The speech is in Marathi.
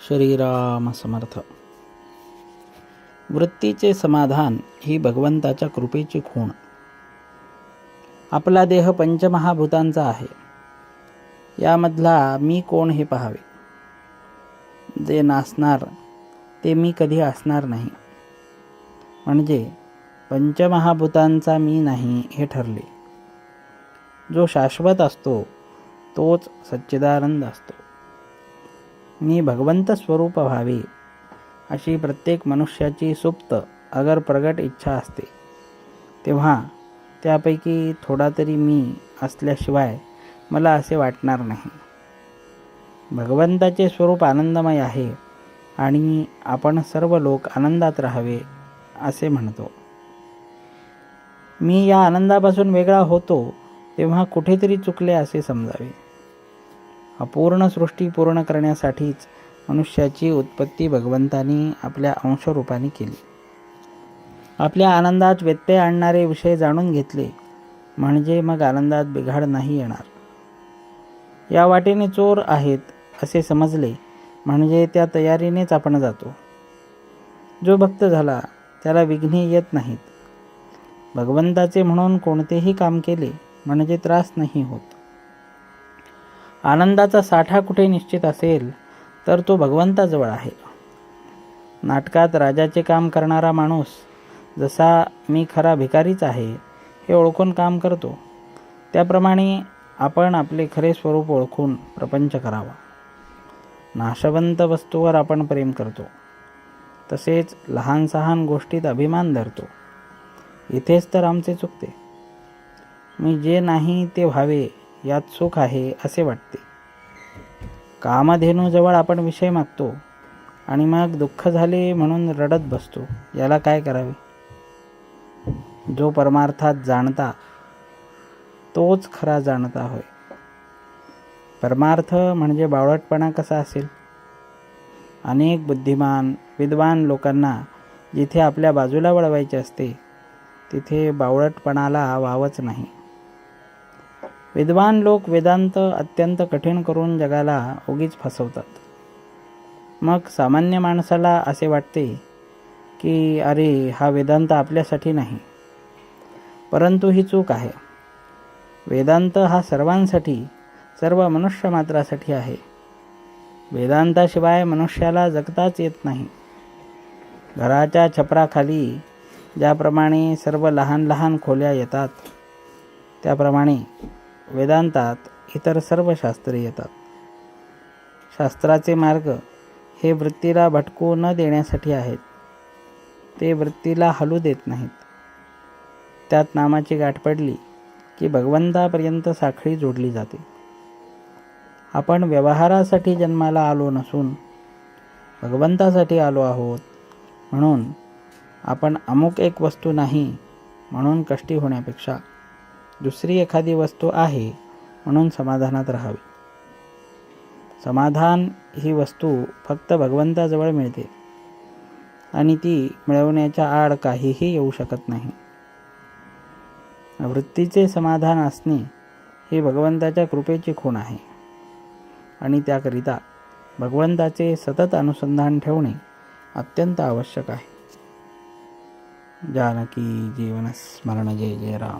श्रीराम समर्थ. वृत्तीचे समाधान ही भगवंताच्या कृपेची खूण. आपला देह पंचमहाभूतांचा आहे. यामधला मी कोण हे पाहावे. जे नासणार ते मी कधी असणार नाही, म्हणजे पंचमहाभूतांचा मी नाही हे ठरले. जो शाश्वत असतो तोच सच्चिदानंद असतो. मी भगवंत स्वरूप व्हावे अशी प्रत्येक मनुष्याची सुप्त अगर प्रगट इच्छा असते, तेव्हा त्यापैकी थोडा तरी मी असल्याशिवाय मला असे वाटणार नाही. भगवंताचे स्वरूप आनंदमय आहे आणि आपण सर्व लोक आनंदात राहावे असे म्हणतो. मी या आनंदापासून वेगळा होतो तेव्हा कुठेतरी चुकले असे समजावे. अपूर्ण सृष्टी पूर्ण करण्यासाठीच मनुष्याची उत्पत्ती भगवंतानी आपल्या अंशरूपाने केली. आपल्या आनंदात व्यत्यय आणणारे विषय जाणून घेतले म्हणजे मग आनंदात बिघाड नाही येणार. या वाटेने चोर आहेत असे समजले म्हणजे त्या तयारीनेच आपण जातो. जो भक्त झाला त्याला विघ्ने येत नाहीत. भगवंताचे म्हणून कोणतेही काम केले म्हणजे त्रास नाही होत. आनंदाचा साठा कुठे निश्चित असेल तर तो भगवंताजवळ आहे. नाटकात राजाचे काम करणारा माणूस जसा मी खरा भिकारीच आहे हे ओळखून काम करतो, त्याप्रमाणे आपण आपले खरे स्वरूप ओळखून प्रपंच करावा. नाशवंत वस्तूवर आपण प्रेम करतो, तसेच लहान सहान गोष्टीत अभिमान धरतो. इथेच तर आमचे चुकते. मी जे नाही ते व्हावे यात सुख आहे असे वाटते. कामधेनूजवळ आपण विषय मागतो आणि मग दुःख झाले म्हणून रडत बसतो. याला काय करावे. जो परमार्थात जाणता तोच खरा जाणता होय. परमार्थ म्हणजे बावळटपणा कसा असेल. अनेक बुद्धिमान विद्वान लोकांना जिथे आपल्या बाजूला वळवायचे असते तिथे बावळटपणाला वावच नाही. विद्वान लोक वेदांत अत्यंत कठीण करून जगाला उगीच फसवतात. मग सामान्य माणसाला असे वाटते की अरे हा वेदांत आपल्यासाठी नाही. परंतु ही चूक आहे. वेदांत हा सर्वांसाठी, सर्व मनुष्य मात्रासाठी आहे. वेदांताशिवाय मनुष्याला जगताच येत नाही. घराच्या छपराखाली ज्याप्रमाणे सर्व लहान लहान खोल्या येतात, त्याप्रमाणे वेदांतात इतर सर्व शास्त्रे येतात. शास्त्राचे मार्ग हे वृत्तीला भटकू न देण्यासाठी आहेत. ते वृत्तीला हलू देत नाहीत. त्यात नामाची गाठ पडली की भगवंतापर्यंत साखळी जोडली जाते. आपण व्यवहारासाठी जन्माला आलो नसून भगवंतासाठी आलो आहोत. म्हणून आपण अमुक एक वस्तू नाही म्हणून कष्टी होण्यापेक्षा दुसरी एखादी वस्तू आहे म्हणून समाधानात राहावे. समाधान ही वस्तू फक्त भगवंताजवळ मिळते आणि ती मिळवण्याच्या आड काहीही येऊ शकत नाही. वृत्तीचे समाधान असणे ही भगवंताच्या कृपेची खूण आहे आणि त्याकरिता भगवंताचे सतत अनुसंधान ठेवणे अत्यंत आवश्यक आहे. जानकी जीवन स्मरण. जय जय राम.